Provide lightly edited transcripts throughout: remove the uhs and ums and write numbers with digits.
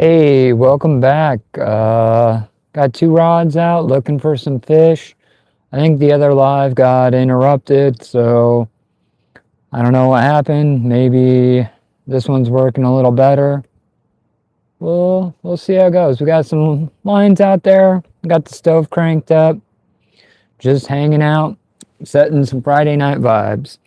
Hey, welcome back. Got two rods out looking for some fish. I think the other live got interrupted, so I don't know what happened. Maybe this one's working a little better. We'll see how it goes. We got some lines out there. Got the stove cranked up. Just hanging out, setting some Friday night vibes.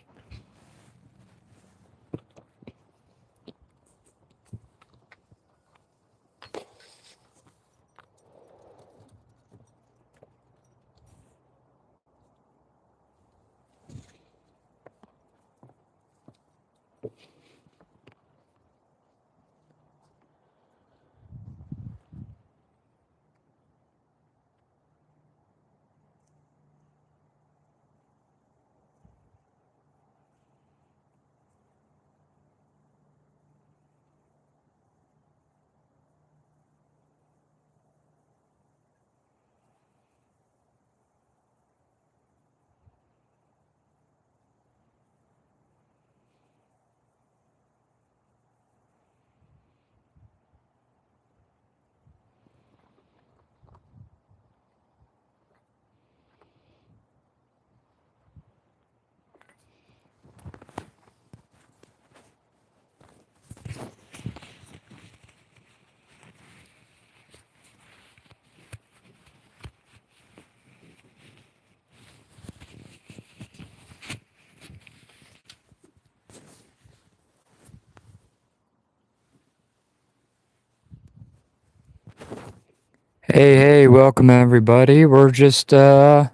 Hey, welcome everybody. We're just trying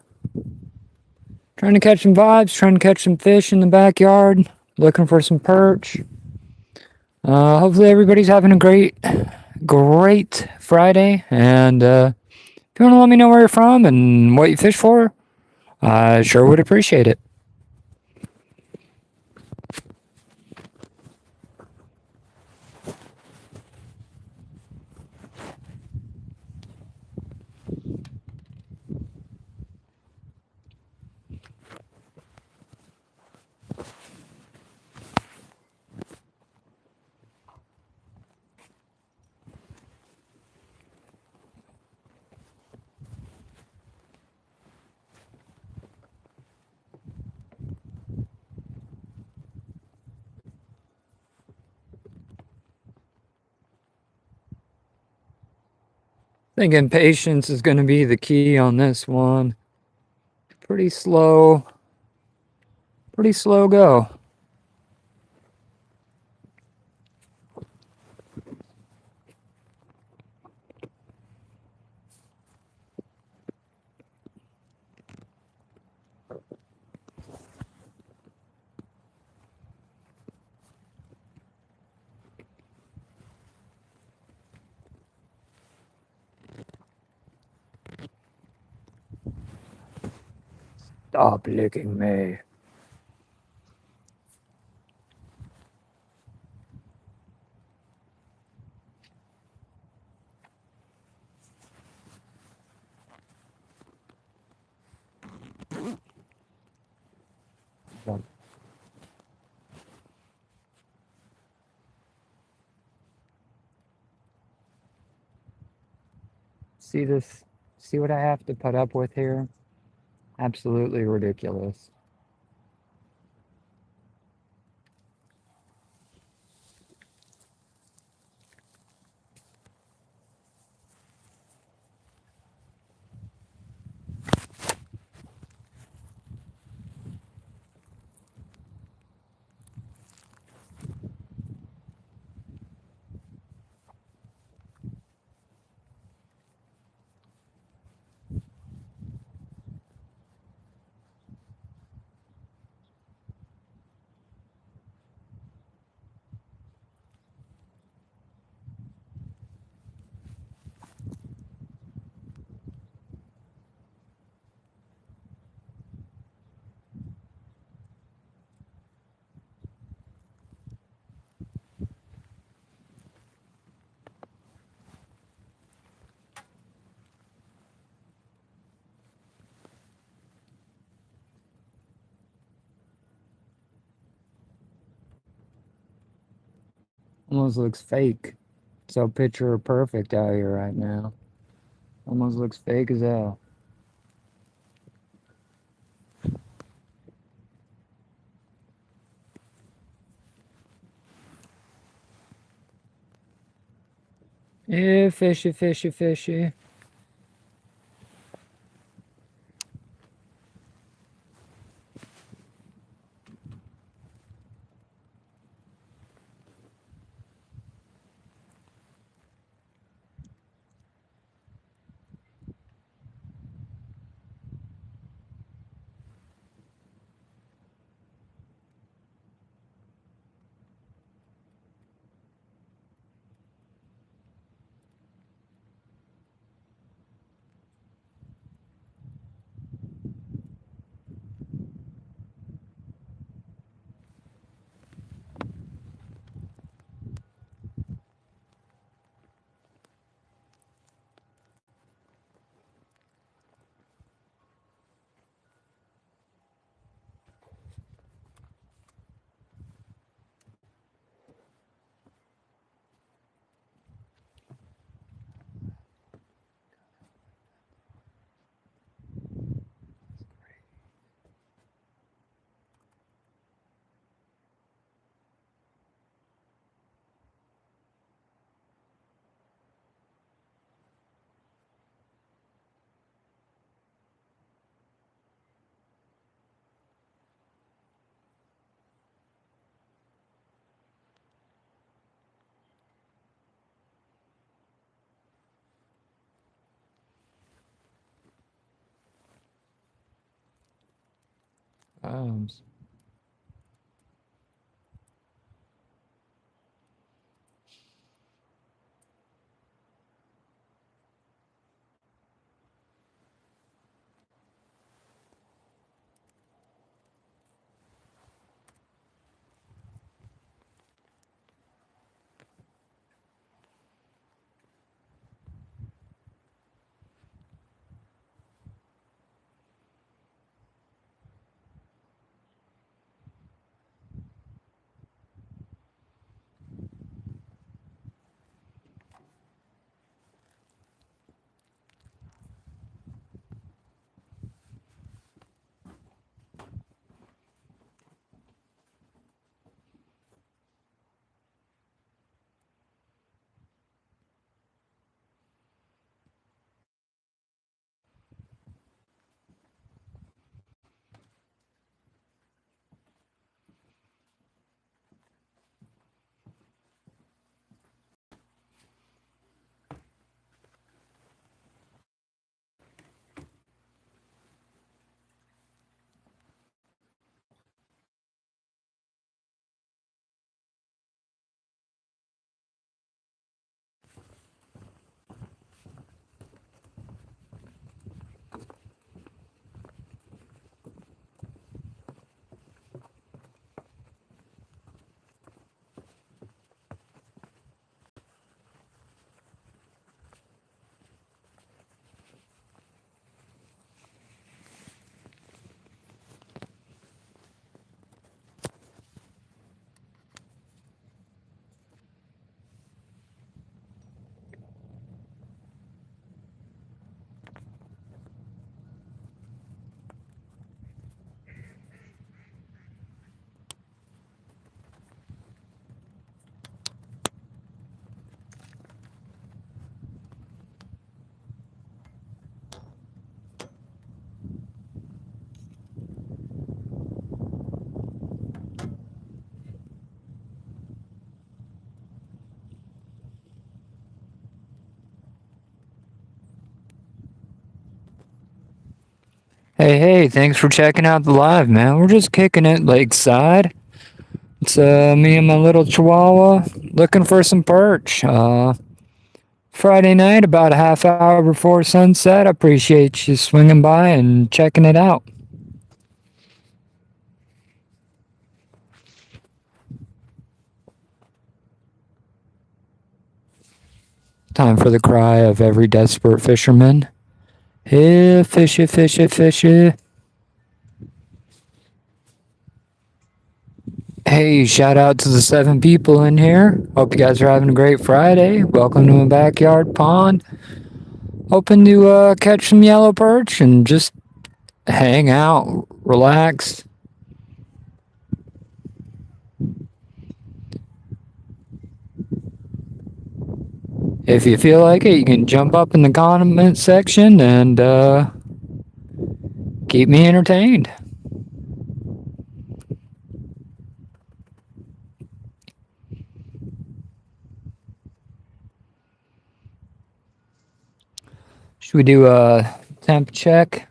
to catch some vibes, trying to catch some fish in the backyard, looking for some perch. Hopefully everybody's having a great Friday. And if you want to let me know where you're from and what you fish for, I sure would appreciate it. Thinking patience is going to be the key on this one. Pretty slow go. Stop licking me. See this? See what I have to put up with here? Absolutely ridiculous. Almost looks fake. So picture perfect out here right now. Almost looks fake as hell. Yeah, fishy, fishy, fishy. Um, hey, thanks for checking out the live, man. We're just kicking it lakeside. It's me and my little chihuahua looking for some perch. Friday night, about a half hour before sunset. I appreciate you swinging by and checking it out. Time for the cry of every desperate fisherman. Hey, fishy, fishy, fishy. Hey, Hey, shout out to the 7 people in here. Hope you guys are having a great Friday. Welcome to my backyard pond. Hoping to catch some yellow perch and just hang out, relax. If you feel like it, you can jump up in the comment section and keep me entertained. Should we do a temp check?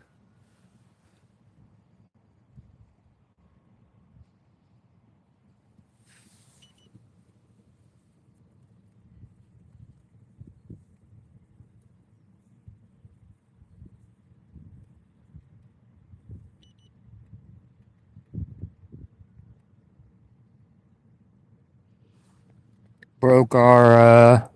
Broke our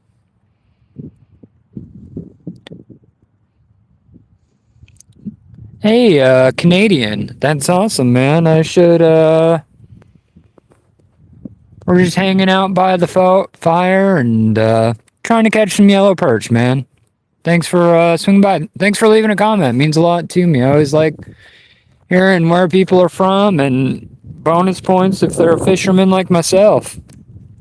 hey, Canadian. That's awesome, man. I should we're just hanging out by the fire and trying to catch some yellow perch, man. Thanks for swinging by. Thanks for leaving a comment. It means a lot to me. I always like hearing where people are from, and bonus points if they're a fisherman like myself.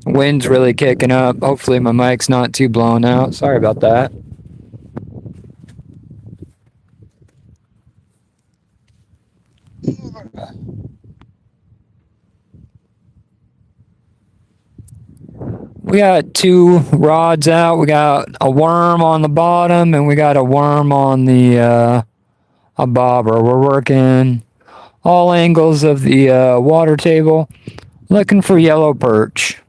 Wind's really kicking up. Hopefully my mic's not too blown out. Sorry about that. We got 2 rods out. We got a worm on the bottom and we got a worm on the a bobber. We're working all angles of the water table, looking for yellow perch.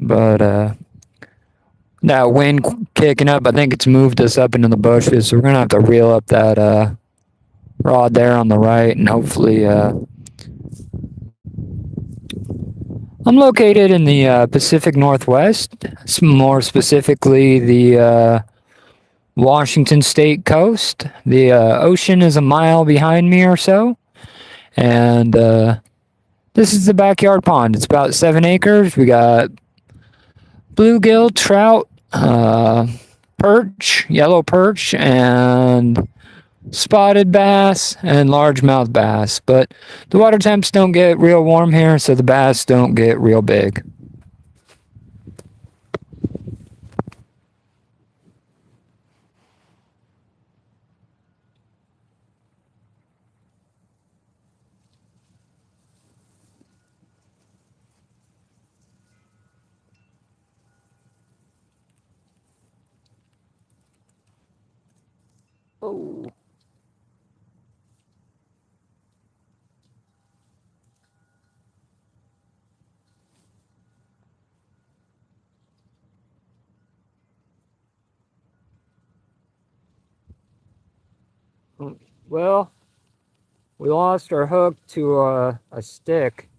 But that wind kicking up, I think it's moved us up into the bushes, so we're gonna have to reel up that rod there on the right, and hopefully I'm located in the Pacific Northwest, more specifically the Washington State coast. The ocean is a mile behind me or so, and this is the backyard pond. It's about 7 acres. We got bluegill, trout, perch, yellow perch, and spotted bass and largemouth bass. But the water temps don't get real warm here, so the bass don't get real big. Oh. Well, we lost our hook to a stick.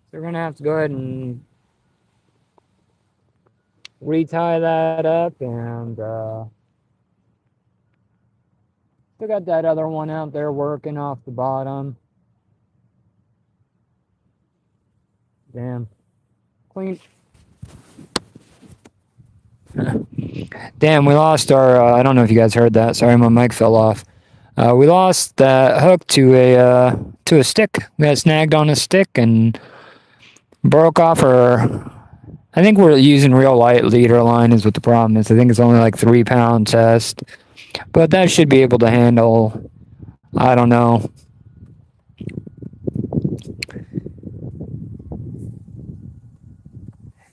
So we're going to have to go ahead and retie that up, and still got that other one out there working off the bottom. Damn. Clean. Damn, we lost our, I don't know if you guys heard that. Sorry, my mic fell off. We lost that hook to a stick. We got snagged on a stick and broke off our, I think we're using real light leader line is what the problem is. I think it's only like 3-pound test. But that should be able to handle, I don't know.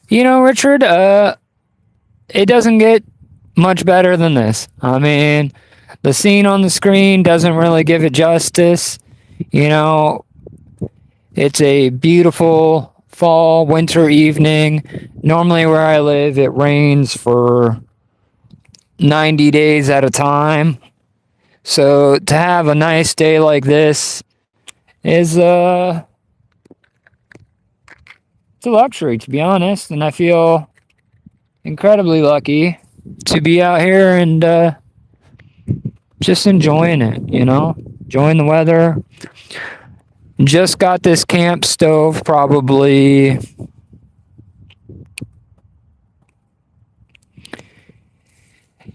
You know, Richard, it doesn't get much better than this. I mean, the scene on the screen doesn't really give it justice. You know, it's a beautiful fall, winter evening. Normally where I live, it rains for 90 days at a time. So to have a nice day like this is it's a luxury, to be honest. And I feel incredibly lucky to be out here and just enjoying it, enjoying the weather. Just got this camp stove probably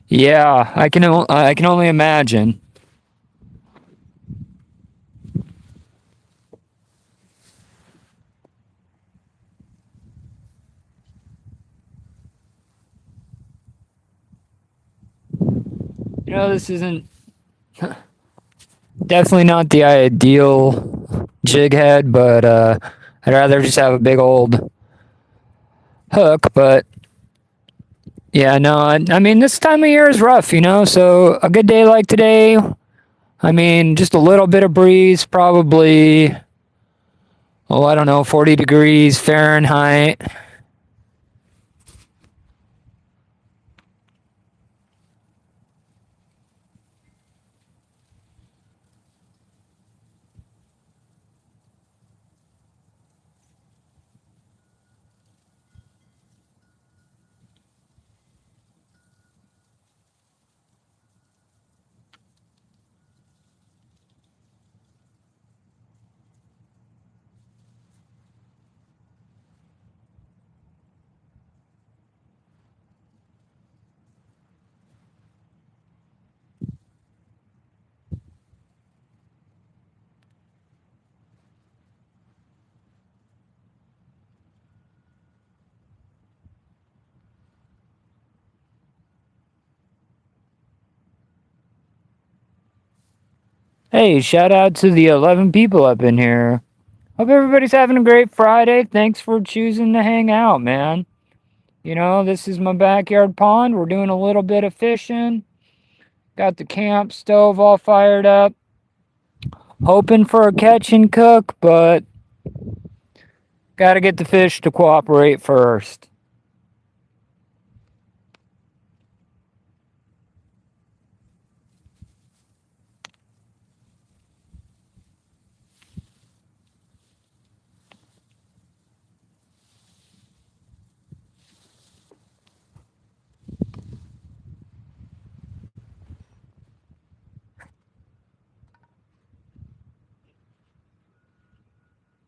yeah, I can only imagine. This isn't definitely not the ideal jig head, but I'd rather just have a big old hook. But yeah, no, I mean, this time of year is rough, so a good day like today, I mean, just a little bit of breeze, probably, I don't know, 40 degrees Fahrenheit. Hey, shout out to the 11 people up in here. Hope everybody's having a great Friday. Thanks for choosing to hang out, man. This is my backyard pond. We're doing a little bit of fishing. Got the camp stove all fired up. Hoping for a catch and cook, but gotta get the fish to cooperate first.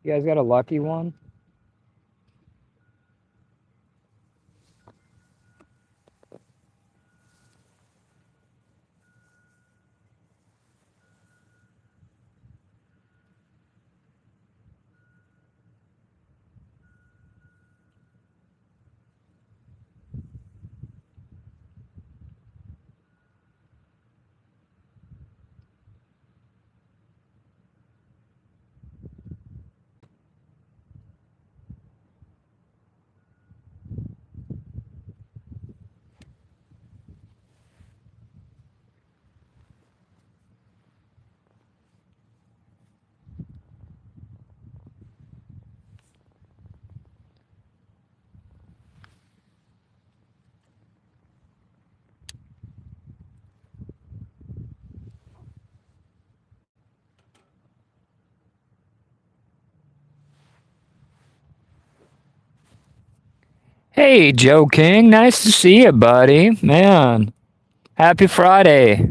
You guys got a lucky one? Hey, Joe King. Nice to see you, buddy. Man, happy Friday.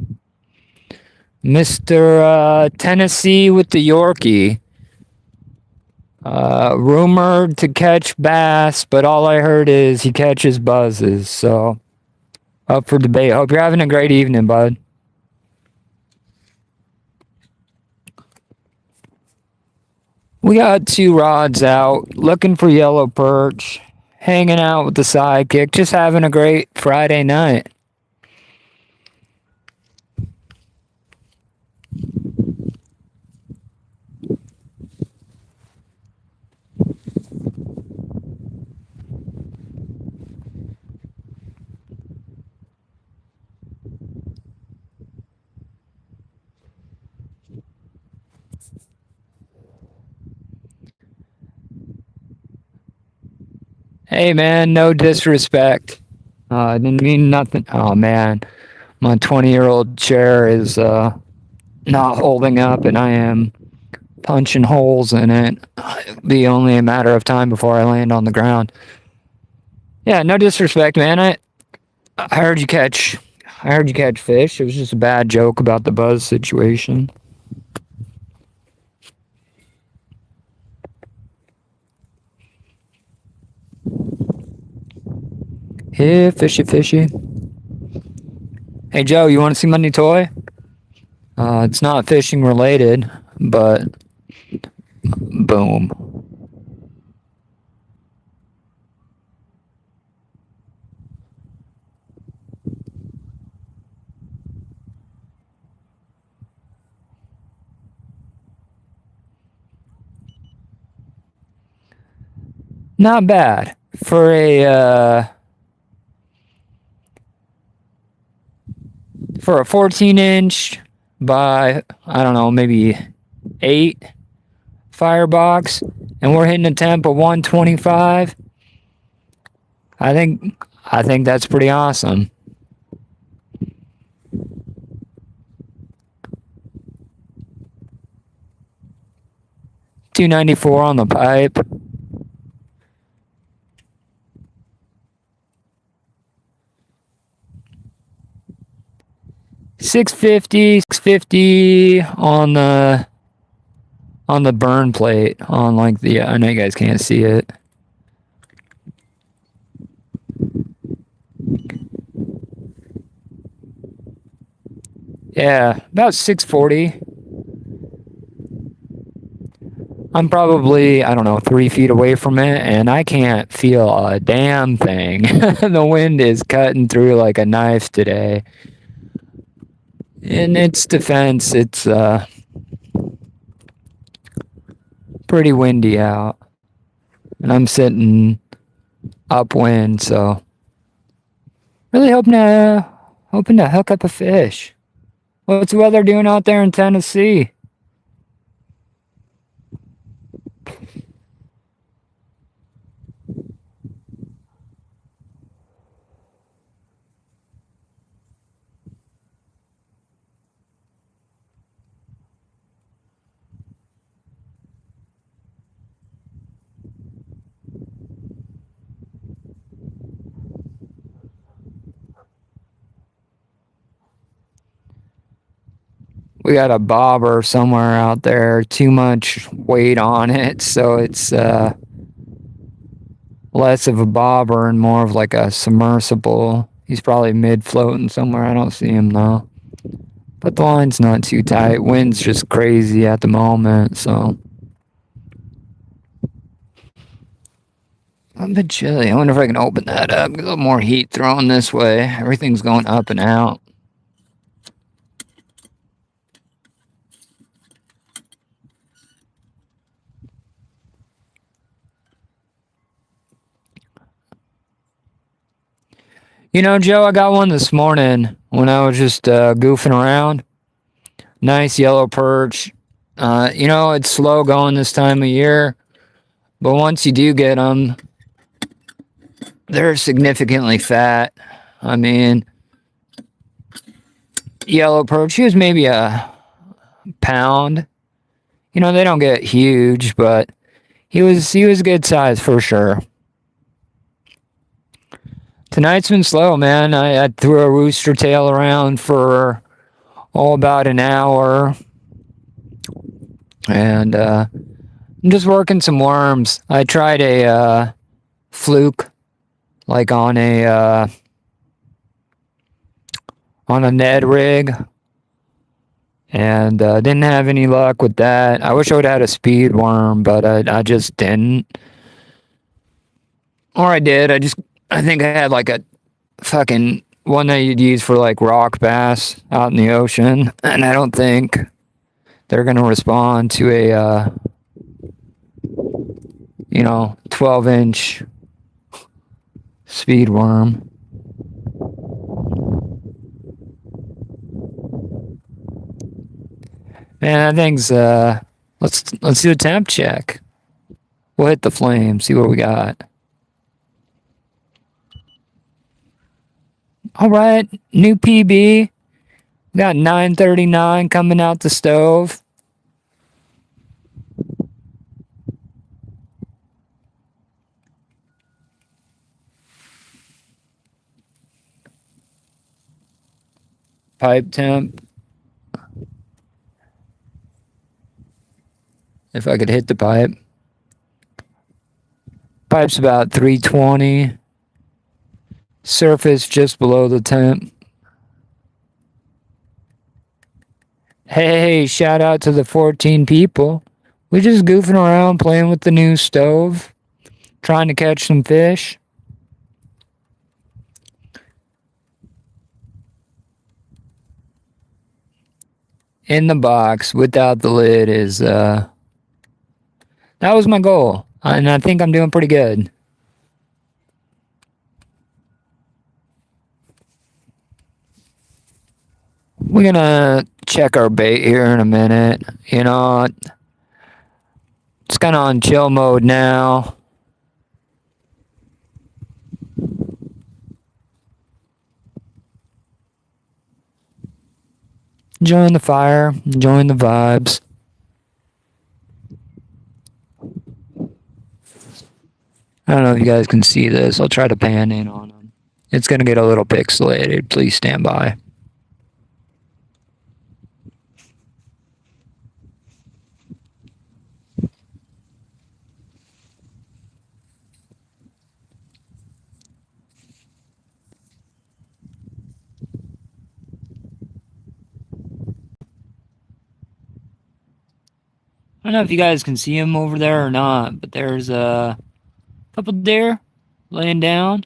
Mr. Tennessee with the Yorkie. Rumored to catch bass, but all I heard is he catches buzzes. So, up for debate. Hope you're having a great evening, bud. We got 2 rods out, looking for yellow perch, hanging out with the sidekick, just having a great Friday night. Hey, man, no disrespect. I didn't mean nothing. Oh, man, my 20-year-old chair is not holding up, and I am punching holes in it. It'll be only a matter of time before I land on the ground. Yeah, no disrespect, man. I heard you catch. I heard you catch fish. It was just a bad joke about the buzz situation. Here, fishy, fishy. Hey, Joe, you want to see my new toy? It's not fishing related, but boom. Not bad for a 14-inch by, I don't know, maybe 8 firebox, and we're hitting a temp of 125. I think that's pretty awesome. $294 on the pipe. $650 on the burn plate on like the. I know you guys can't see it. Yeah, about 640. I'm probably, I don't know, 3 feet away from it, and I can't feel a damn thing. The wind is cutting through like a knife today. In its defense, it's pretty windy out, and I'm sitting upwind, so really hoping to hook up a fish. What's the weather doing out there in Tennessee? We got a bobber somewhere out there, too much weight on it, so it's less of a bobber and more of like a submersible. He's probably mid-floating somewhere. I don't see him though. But the line's not too tight. Wind's just crazy at the moment, so. A bit chilly. I wonder if I can open that up. Get a little more heat thrown this way. Everything's going up and out. You know, Joe, I got one this morning when I was just goofing around. Nice yellow perch. It's slow going this time of year, but once you do get them, they're significantly fat. I mean, yellow perch, he was maybe a pound. They don't get huge, but he was good size for sure. Tonight's been slow, man. I threw a rooster tail around for about an hour, and I'm just working some worms. I tried a fluke, like on a Ned rig, and didn't have any luck with that. I wish I would have had a speed worm, but I just didn't. Or I did. I think I had like a fucking one that you'd use for like rock bass out in the ocean, and I don't think they're gonna respond to a 12-inch speed worm. Man, that thing's let's do a temp check. We'll hit the flame, see what we got. All right, new PB. We got 939 coming out the stove. pipe temp. If I could hit the pipe. Pipe's about 320. Surface just below the temp. Hey, shout out to the 14 people. We just goofing around playing with the new stove. Trying to catch some fish. In the box without the lid is that was my goal, and I think I'm doing pretty good. We're gonna check our bait here in a minute. You know, it's kind of on chill mode now. Enjoying the fire, enjoying the vibes. I don't know if you guys can see this. I'll try to pan in on them. It's going to get a little pixelated. Please stand by. I don't know if you guys can see him over there or not, but there's a couple deer laying down.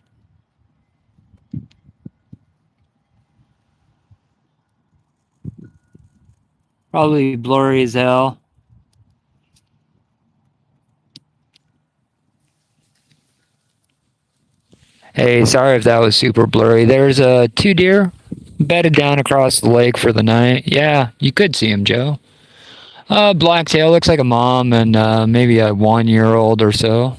Probably blurry as hell. Hey, sorry if that was super blurry. There's two deer bedded down across the lake for the night. Yeah, you could see him, Joe. Blacktail looks like a mom and maybe a 1-year-old or so.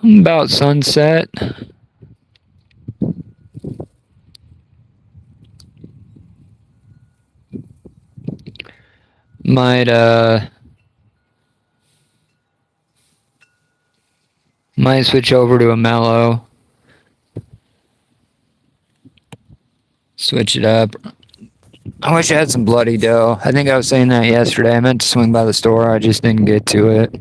About sunset. Might switch over to a mellow. Switch it up. I wish I had some bloody dough. I think I was saying that yesterday. I meant to swing by the store. I just didn't get to it.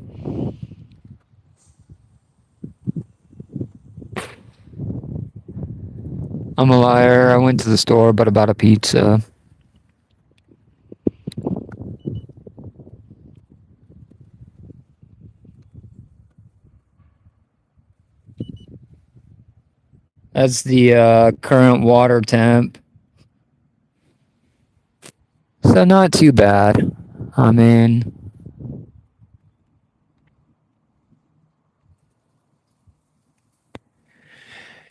I'm a liar. I went to the store, but I bought a pizza. That's the current water temp. So not too bad. I mean,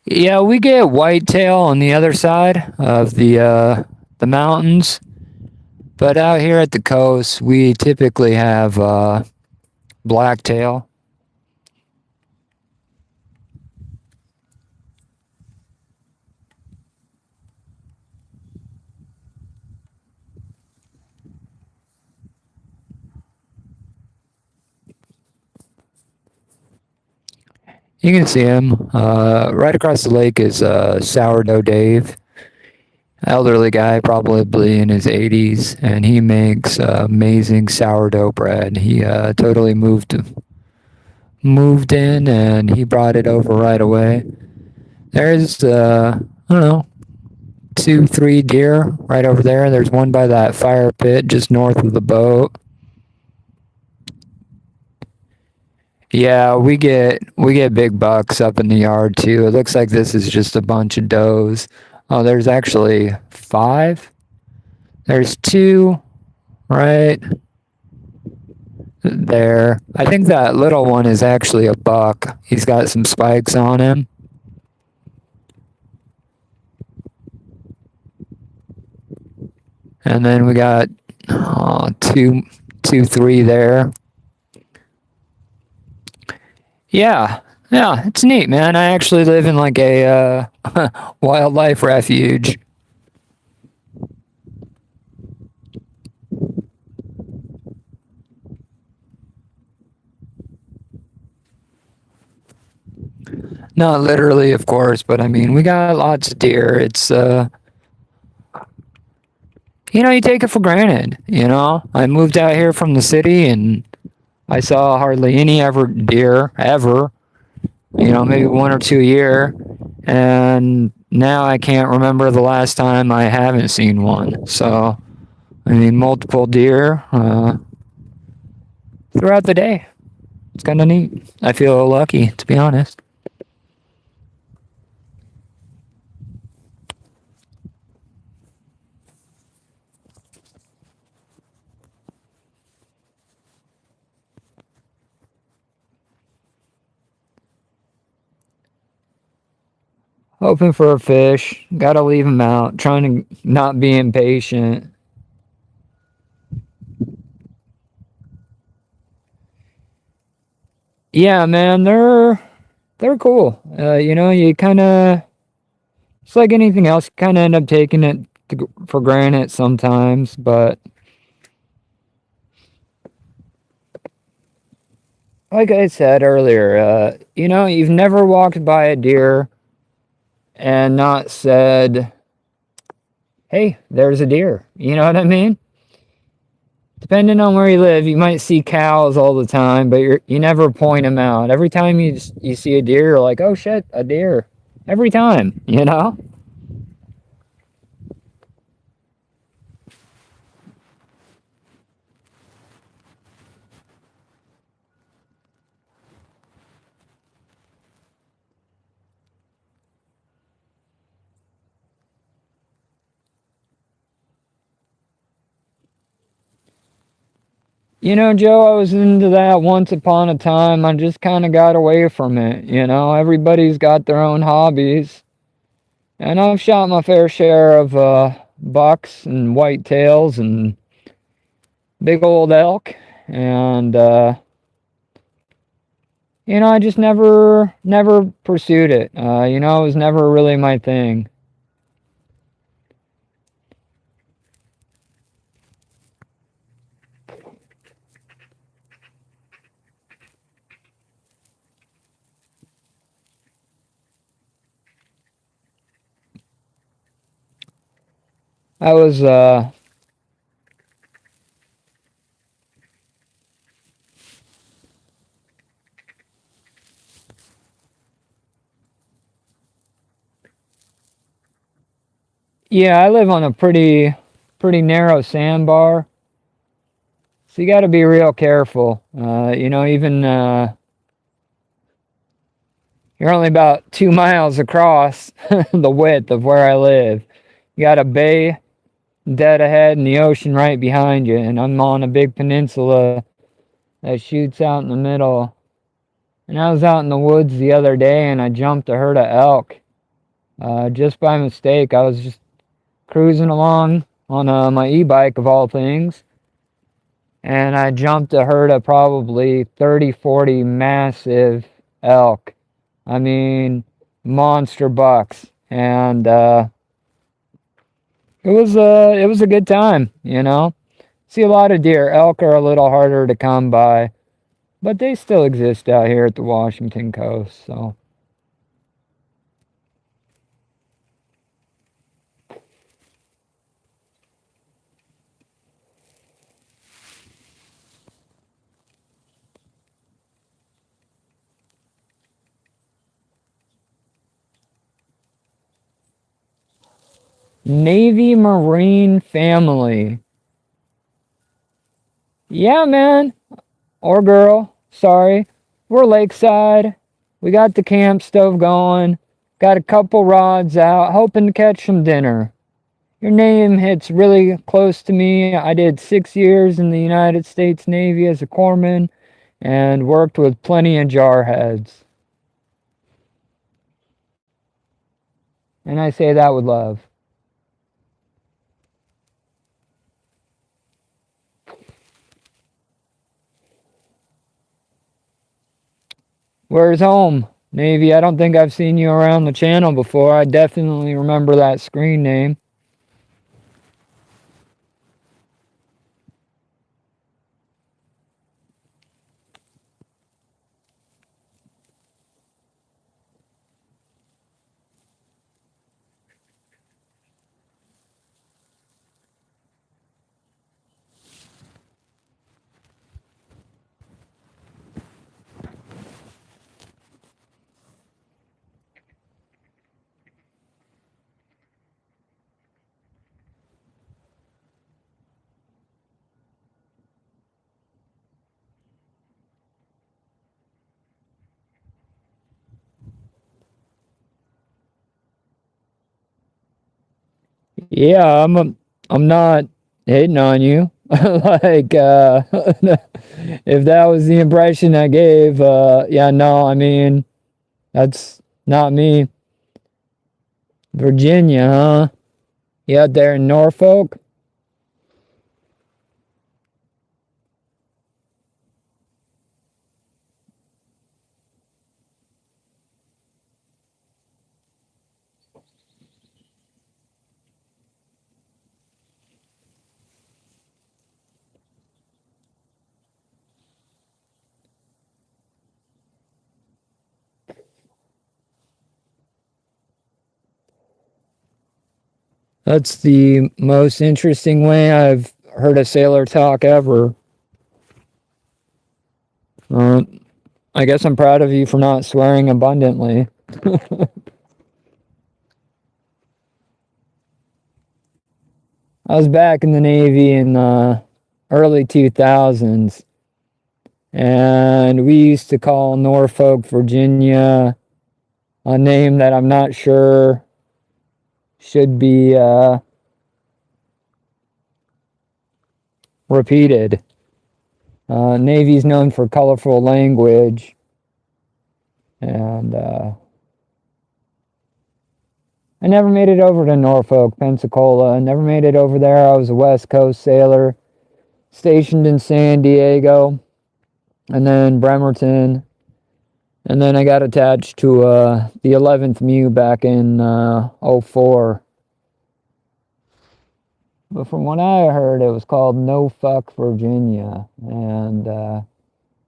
yeah, we get whitetail on the other side of the mountains, but out here at the coast, we typically have blacktail. You can see him. Right across the lake is Sourdough Dave. Elderly guy, probably in his 80s, and he makes amazing sourdough bread. He totally moved in, and he brought it over right away. There's, I don't know, 2-3 deer right over there. There's one by that fire pit just north of the boat. Yeah, we get big bucks up in the yard too. It looks like this is just a bunch of does. Oh, there's actually 5. There's 2 right there. I think that little one is actually a buck. He's got some spikes on him. And then we got 2, 3 there. Yeah, it's neat, man. I actually live in like a wildlife refuge. Not literally, of course, but I mean, we got lots of deer. It's, you take it for granted, I moved out here from the city and I saw hardly any ever deer, ever, maybe one or two a year. And now I can't remember the last time I haven't seen one. So, I mean, multiple deer throughout the day. It's kind of neat. I feel lucky, to be honest. Hoping for a fish. Gotta leave them out. Trying to not be impatient. Yeah, man, they're cool. You kind of it's like anything else. You kind of end up taking it for granted sometimes, but like I said earlier, you've never walked by a deer and not said, "Hey, there's a deer." You know what I mean? Depending on where you live, you might see cows all the time, but you never point them out. Every time you see a deer, you're like, "Oh shit, a deer!" Every time, you know. Joe, I was into that once upon a time. I just kind of got away from it. Everybody's got their own hobbies. And I've shot my fair share of bucks and whitetails and big old elk. And, I just never pursued it. It was never really my thing. I was, yeah, I live on a pretty narrow sandbar. So you got to be real careful. Even you're only about 2 miles across the width of where I live. You got a bay dead ahead and the ocean right behind you, and I'm on a big peninsula that shoots out in the middle. And I was out in the woods the other day and I jumped a herd of elk just by mistake. I was just cruising along on my e-bike of all things, and I jumped a herd of probably 30, 40 massive elk. I mean, monster bucks. And it was a good time. See a lot of deer. Elk are a little harder to come by, but they still exist out here at the Washington coast. So Navy Marine family. Yeah, man. Or girl. Sorry. We're lakeside. We got the camp stove going. Got a couple rods out, hoping to catch some dinner. Your name hits really close to me. I did 6 years in the United States Navy as a corpsman and worked with plenty of jarheads. And I say that with love. Where's home? Navy, I don't think I've seen you around the channel before. I definitely remember that screen name. Yeah, I'm not hating on you. Like, if that was the impression I gave, yeah, no, I mean, that's not me. Virginia, huh? You out there in Norfolk? That's the most interesting way I've heard a sailor talk ever. Uh, I guess I'm proud of you for not swearing abundantly. I was back in the Navy in the early 2000s, and we used to call Norfolk, Virginia, a name that I'm not sure should be repeated. Navy's known for colorful language, and I never made it over to Norfolk, Pensacola. I never made it over there. I was a West Coast sailor, stationed in San Diego, and then Bremerton, and then I got attached to the 11th MEU back in '04. But from what I heard, it was called No Fuck Virginia, and there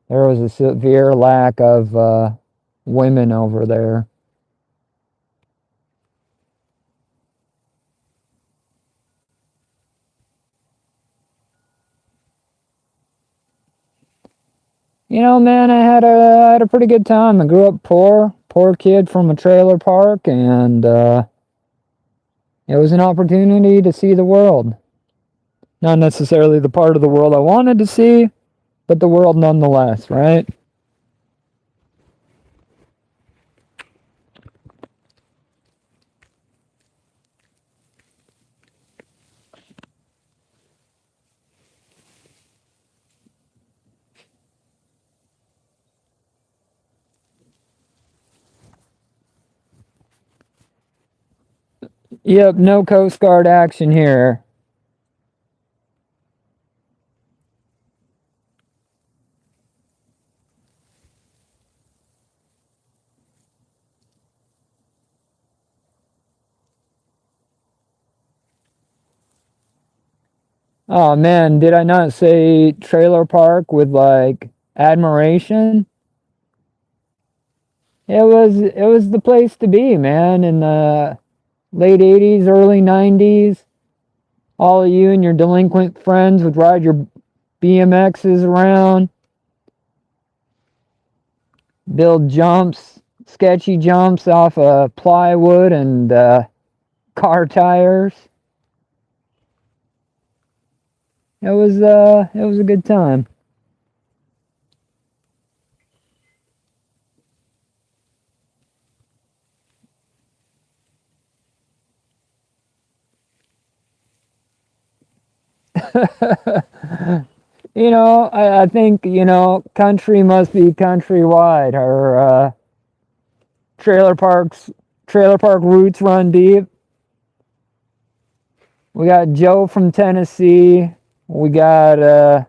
was a severe lack of women over there. You know, man, I had a pretty good time. I grew up poor kid from a trailer park, and it was an opportunity to see the world. Not necessarily the part of the world I wanted to see, but the world nonetheless, right? Yep, no Coast Guard action here. Oh man, did I not say trailer park with like admiration? It was the place to be, man, in the late 80s, early 90s. All of you and your delinquent friends would ride your BMXs around, build jumps, sketchy jumps off of plywood and car tires. It was a good time. I think, country must be countrywide. Our trailer parks, trailer park roots run deep. We got Joe from Tennessee. We got the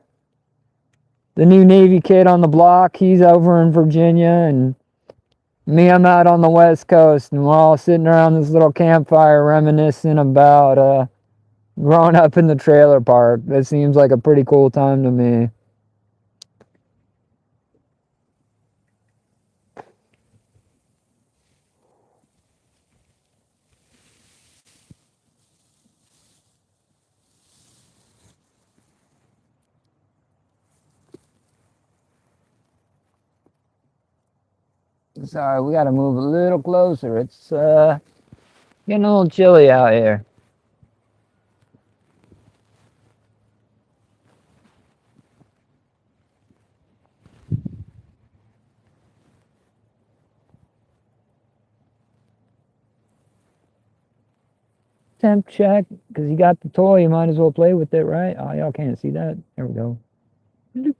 new Navy kid on the block. He's over in Virginia, and me, I'm out on the West Coast, and we're all sitting around this little campfire reminiscing about growing up in the trailer park. That seems like a pretty cool time to me. Sorry, we got to move a little closer. It's getting a little chilly out here. temp check, because you got the toy, you might as well play with it, right? Oh, y'all can't see that. There we go. Bloop.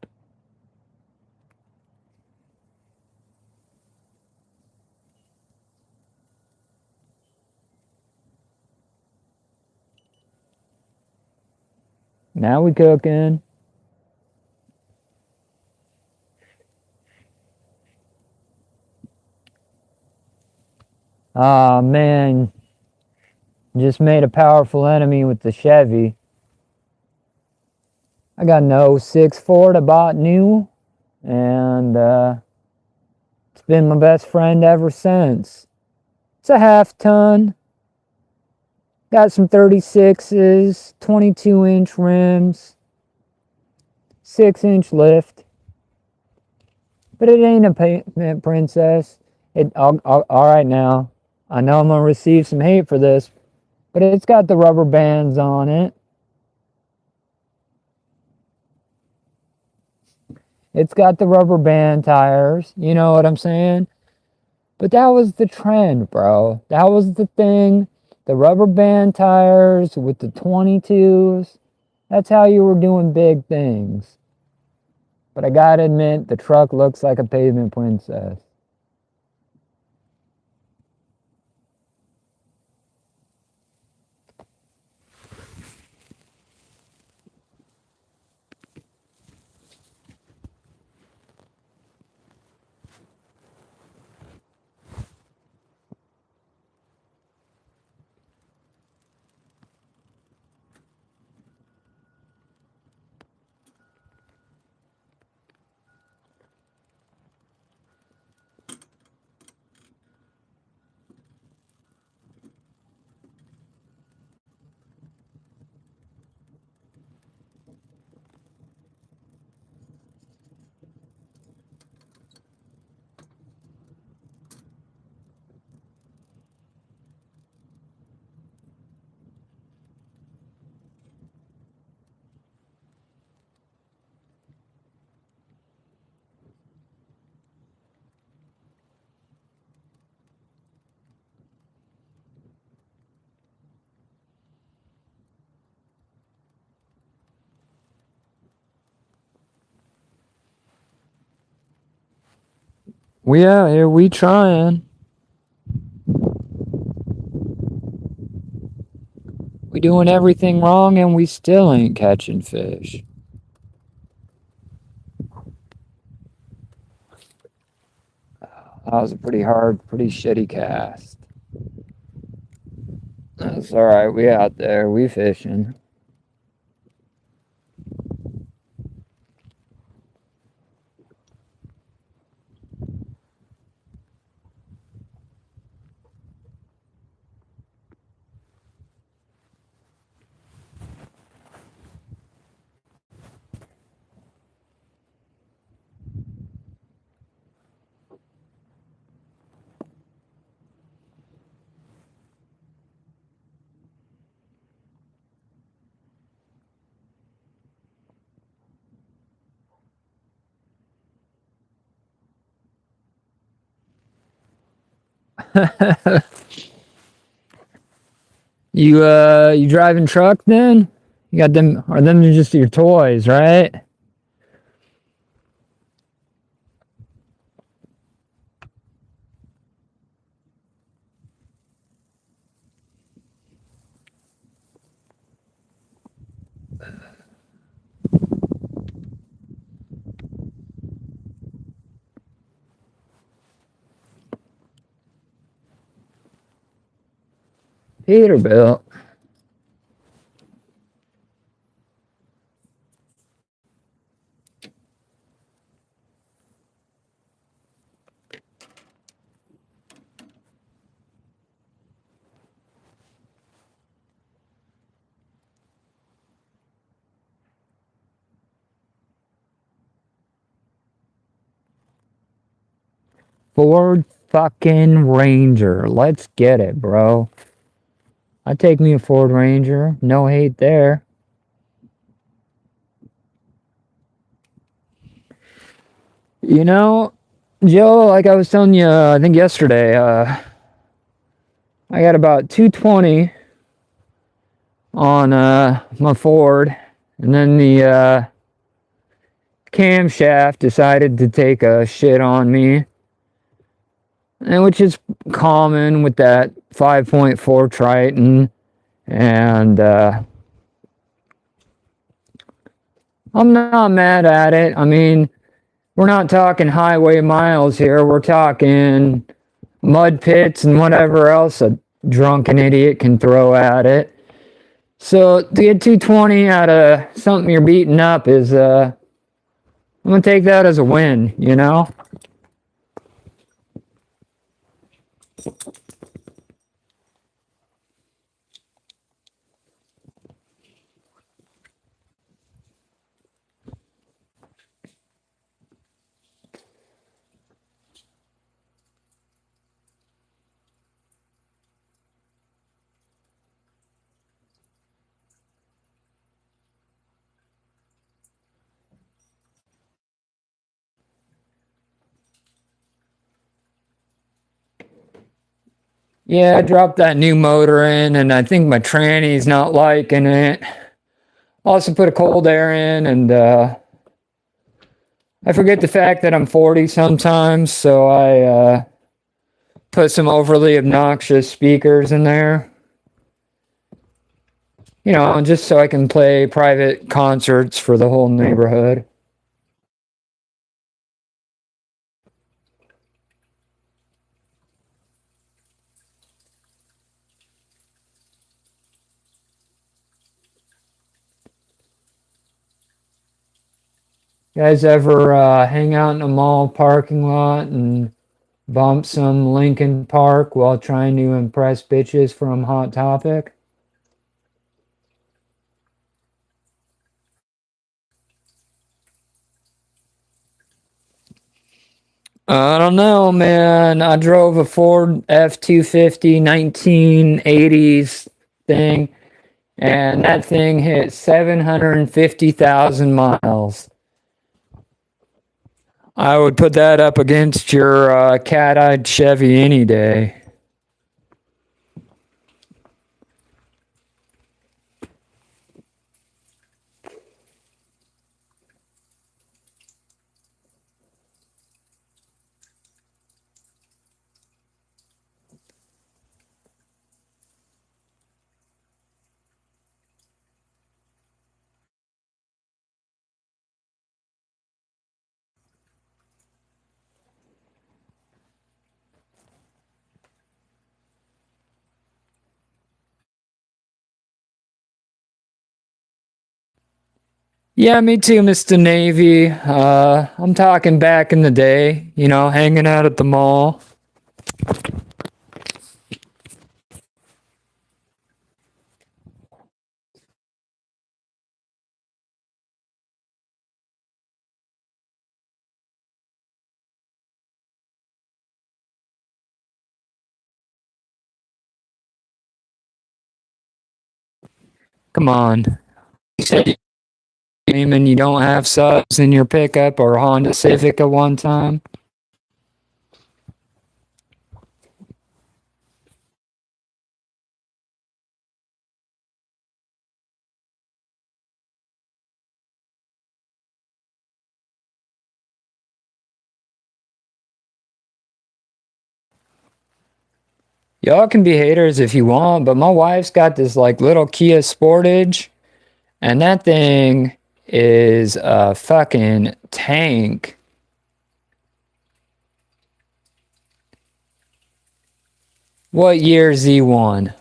Now we cooking. Ah, man. Just made a powerful enemy with the Chevy. I got an 06 Ford I bought new, and it's been my best friend ever since. It's a half ton. Got some 36s, 22-inch rims, 6-inch lift. But it ain't a pavement princess. All right now. I know I'm going to receive some hate for this, but it's got the rubber bands on it. It's got the rubber band tires. You know what I'm saying? But that was the trend, bro. That was the thing. The rubber band tires with the 22s. That's how you were doing big things. But I gotta admit, the truck looks like a pavement princess. We out here, we trying. We doing everything wrong and we still ain't catching fish. That was a pretty hard, pretty shitty cast. That's alright, we out there, we fishing. You driving truck then? You got them, or them just your toys, right? Peterbilt. Ford fucking Ranger. Let's get it, bro. I'd take me a Ford Ranger. No hate there. You know, Joe, like I was telling you, I think yesterday, I got about 220 on my Ford, and then the camshaft decided to take a shit on me, and which is common with that 5.4 Triton, and I'm not mad at it. I mean, we're not talking highway miles here. We're talking mud pits and whatever else a drunken idiot can throw at it. So to get 220 out of something you're beating up is, I'm gonna take that as a win, you know? Yeah, I dropped that new motor in, and I think my tranny's not liking it. Also put a cold air in, and I forget the fact that I'm 40 sometimes, so I put some overly obnoxious speakers in there. You know, just so I can play private concerts for the whole neighborhood. You guys ever hang out in a mall parking lot and bump some Linkin Park while trying to impress bitches from Hot Topic? I don't know, man. I drove a Ford F-250 1980s thing, and that thing hit 750,000 miles. I would put that up against your cat-eyed Chevy any day. Yeah, me too, Mr. Navy. I'm talking back in the day, you know, hanging out at the mall. Come on. You said you and you don't have subs in your pickup or Honda Civic at one time. Y'all can be haters if you want, but my wife's got this like little Kia Sportage, and that thing is a fucking tank. What year Z1?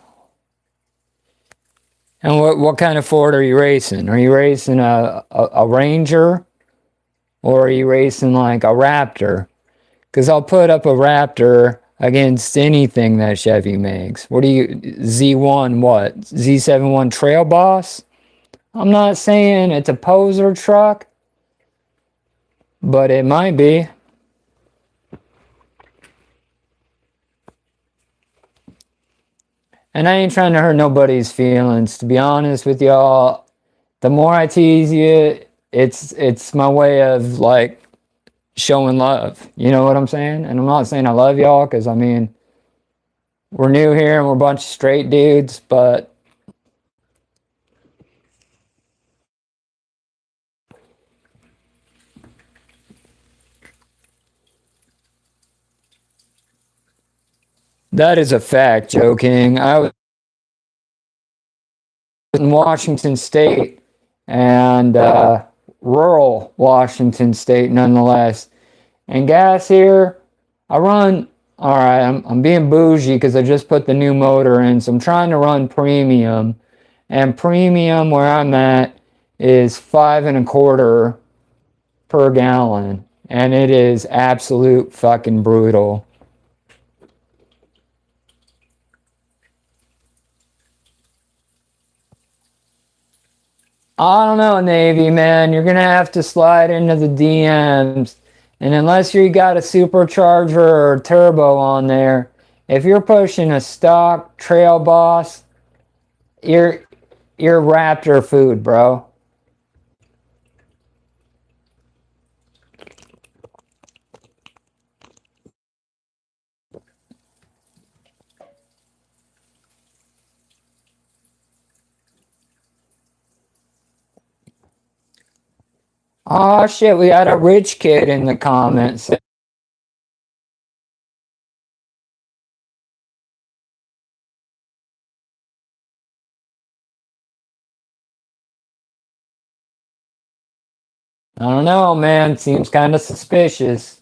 And what kind of Ford are you racing? Are you racing a Ranger? Or are you racing like a Raptor? Because I'll put up a Raptor against anything that Chevy makes. What do you, Z1 what? Z71 Trail Boss? I'm not saying it's a poser truck, but it might be. And I ain't trying to hurt nobody's feelings. To be honest with y'all, the more I tease you, it's my way of like showing love. You know what I'm saying? And I'm not saying I love y'all, because I mean, we're new here and we're a bunch of straight dudes, but That is a fact, Joe King. I was in Washington State and rural Washington State, nonetheless. And gas here, I run. All right, I'm being bougie because I just put the new motor in, so I'm trying to run premium. And premium where I'm at is 5.25 per gallon, and it is absolute fucking brutal. I don't know, Navy man. You're gonna have to slide into the DMs, and unless you got a supercharger or a turbo on there, if you're pushing a stock Trail Boss, you're Raptor food, bro. Oh shit, we got a rich kid in the comments. I don't know, man. Seems kind of suspicious.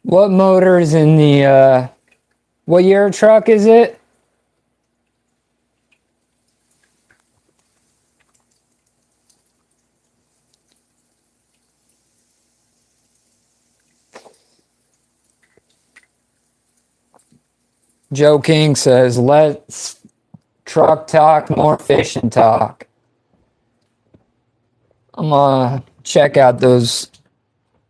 What motor's in the what year truck is it? Joe King says, let's truck talk, more fishing talk. I'm gonna check out those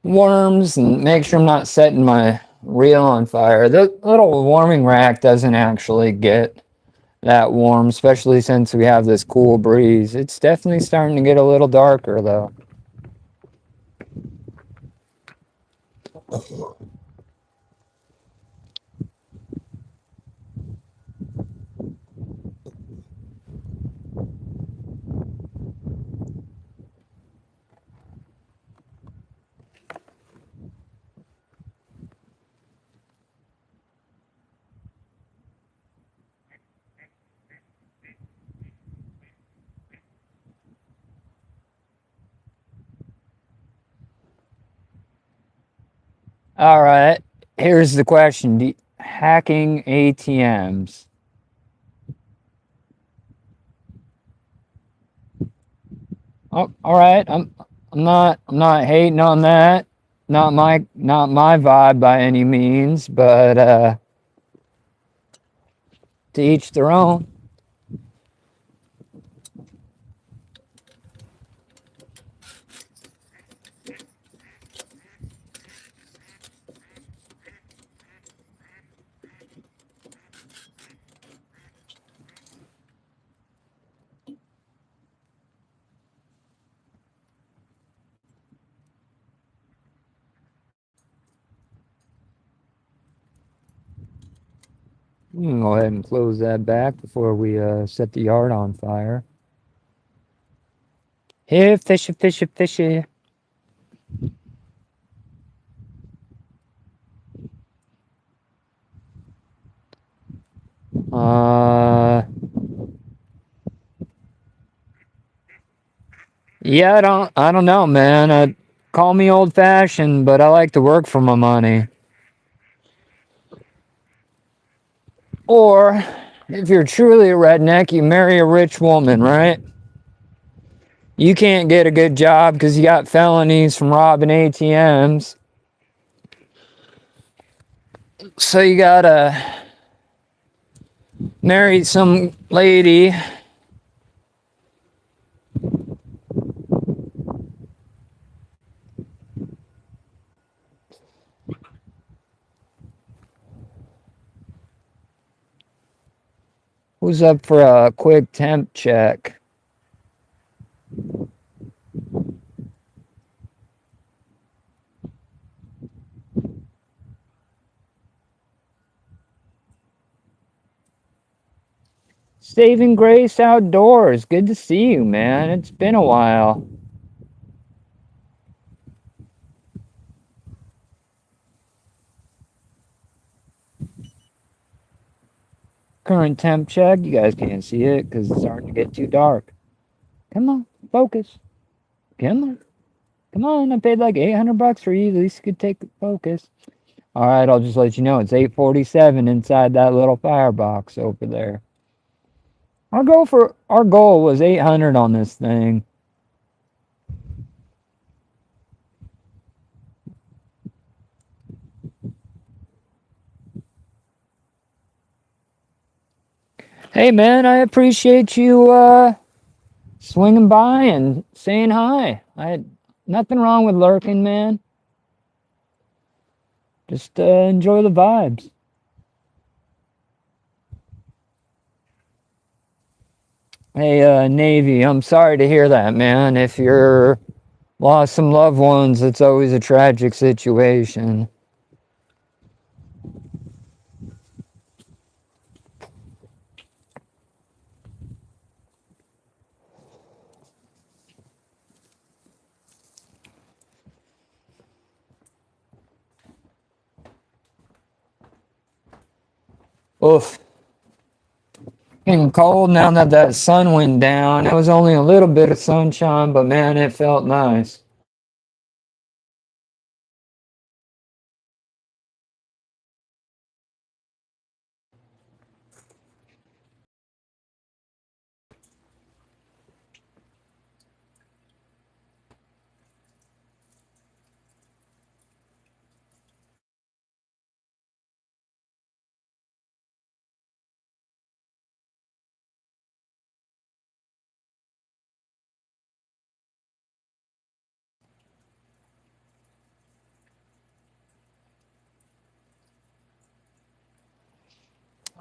worms and make sure I'm not setting my reel on fire. The little warming rack doesn't actually get that warm, especially since we have this cool breeze. It's definitely starting to get a little darker though. All right, here's the question. Hacking ATMs. Oh, all right. I'm not hating on that. Not my vibe by any means, but to each their own. We can go ahead and close that back before we set the yard on fire. Here, fishy, fishy, fishy. Yeah, I don't know, man. Call me old fashioned, but I like to work for my money. Or if you're truly a redneck, you marry a rich woman, right? You can't get a good job because you got felonies from robbing ATMs. So you gotta marry some lady. Who's up for a quick temp check? Saving Grace Outdoors. Good to see you, man. It's been a while. Current temp check. You guys can't see it because it's starting to get too dark. Come on, focus. Come on. Come on. I paid like 800 bucks for you. At least you could take focus. All right, I'll just let you know it's 847 inside that little firebox over there. Our goal was 800 on this thing. Hey man, I appreciate you swinging by and saying hi. I had nothing wrong with lurking, man. Just enjoy the vibes. Hey, Navy, I'm sorry to hear that, man. If you're lost some loved ones, it's always a tragic situation. Oof. Getting cold now that that sun went down. It was only a little bit of sunshine, but man, it felt nice.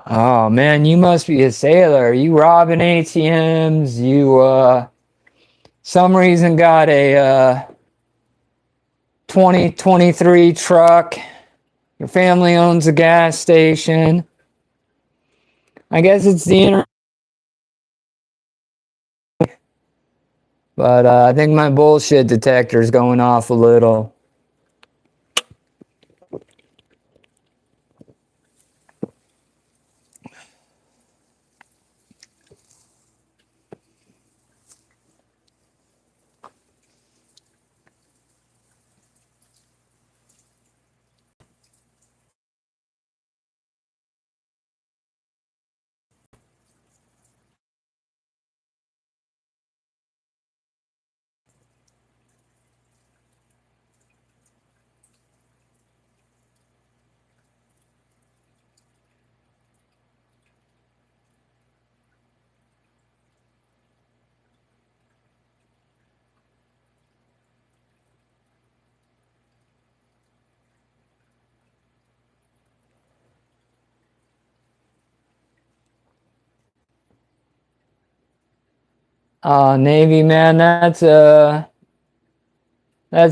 Oh man, you must be a sailor. You robbing ATMs. You some reason got a 2023 truck. Your family owns a gas station. I guess it's the inter. But I think my bullshit detector's going off a little. Navy man, that's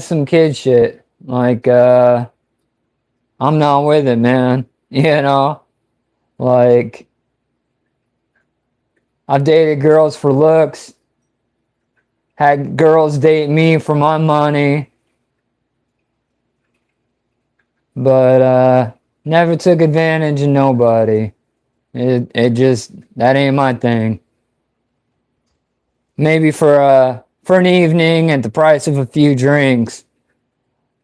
some kid shit. Like I'm not with it, man. You know, like I've dated girls for looks, had girls date me for my money, but never took advantage of nobody. It just that ain't my thing. Maybe for an evening at the price of a few drinks,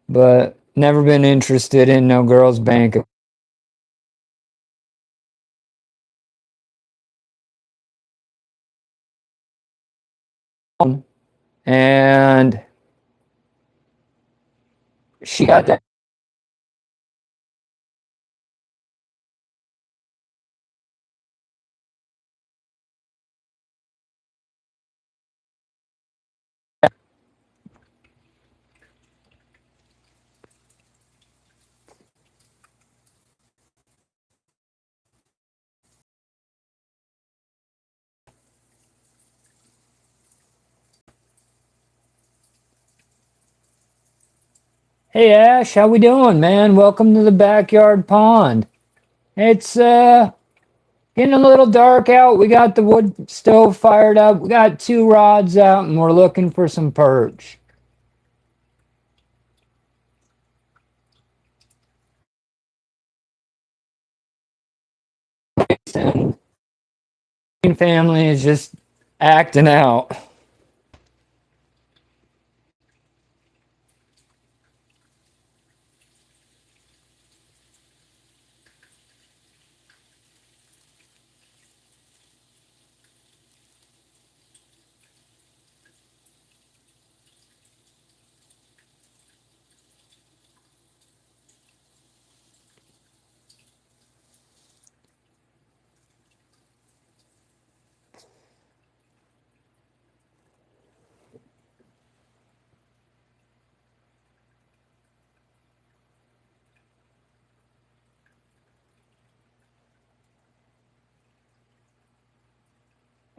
but never been interested in no girl's bank account. And she got that Hey Ash, how we doing, man? Welcome to the backyard pond. It's getting a little dark out. We got the wood stove fired up. We got two rods out and we're looking for some perch. And family is just acting out.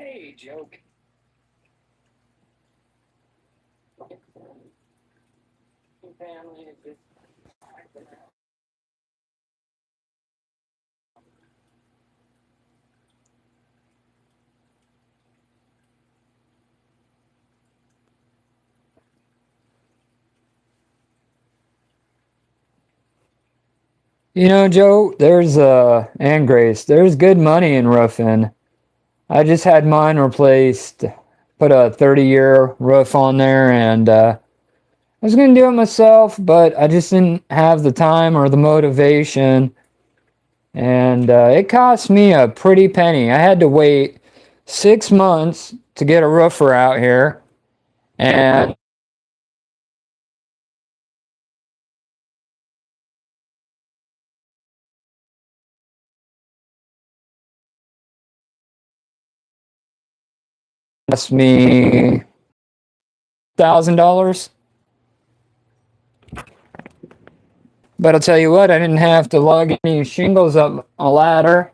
Hey, joke. Family is just acting out. You know, Joe, there's and Grace, there's good money in roofing. I just had mine replaced, put a 30-year roof on there, and I was going to do it myself, but I just didn't have the time or the motivation. And it cost me a pretty penny. I had to wait 6 months to get a roofer out here. And it cost me $1,000. But I'll tell you what, I didn't have to lug any shingles up a ladder.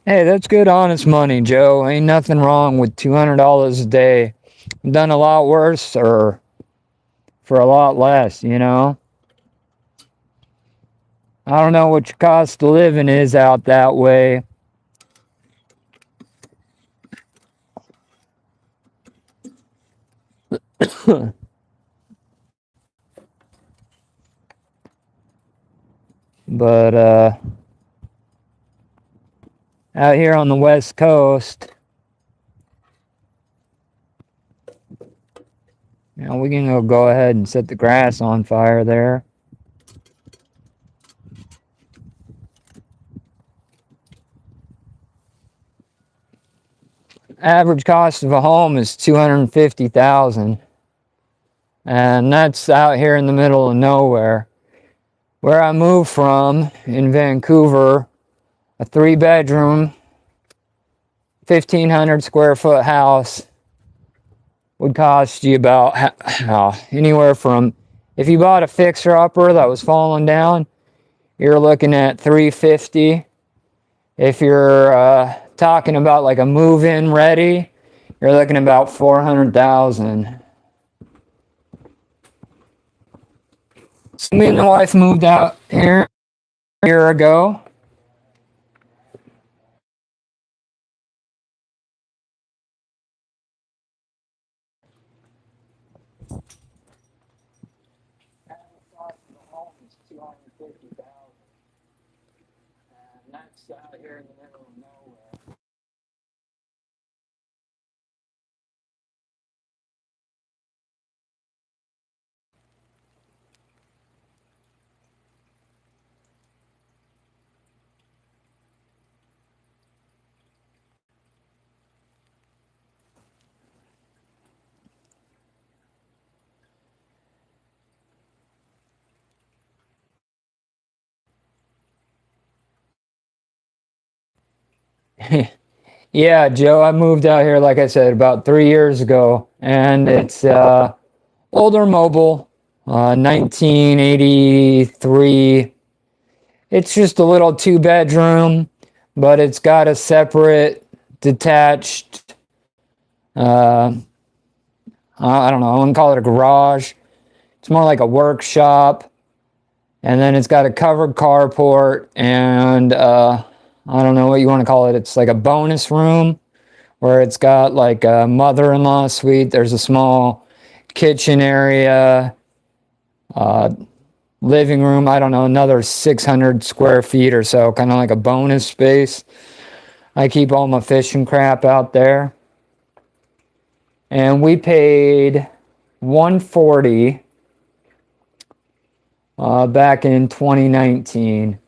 Hey, that's good honest money, Joe. Ain't nothing wrong with $200 a day. I've done a lot worse or for a lot less, you know? I don't know what your cost of living is out that way. But out here on the West Coast, you know, we can go ahead and set the grass on fire there. Average cost of a home is $250,000, and that's out here in the middle of nowhere. Where I moved from in Vancouver, a 3-bedroom, 1,500 square foot house would cost you about anywhere from, if you bought a fixer-upper that was falling down, you're looking at $350. If you're talking about like a move-in ready, you're looking about $400,000. So me and my wife moved out here a year ago. And that's out here in the middle of nowhere. Yeah, Joe, I moved out here, like I said, about 3 years ago, and it's older mobile, 1983. It's just a little two-bedroom, but it's got a separate, detached, uh, I don't know, I wouldn't call it a garage. It's more like a workshop. And then it's got a covered carport and I don't know what you want to call it. It's like a bonus room where it's got like a mother-in-law suite. There's a small kitchen area, uh, living room. I don't know, another 600 square feet or so, kind of like a bonus space. I keep all my fishing crap out there. And we paid 140 back in 2019.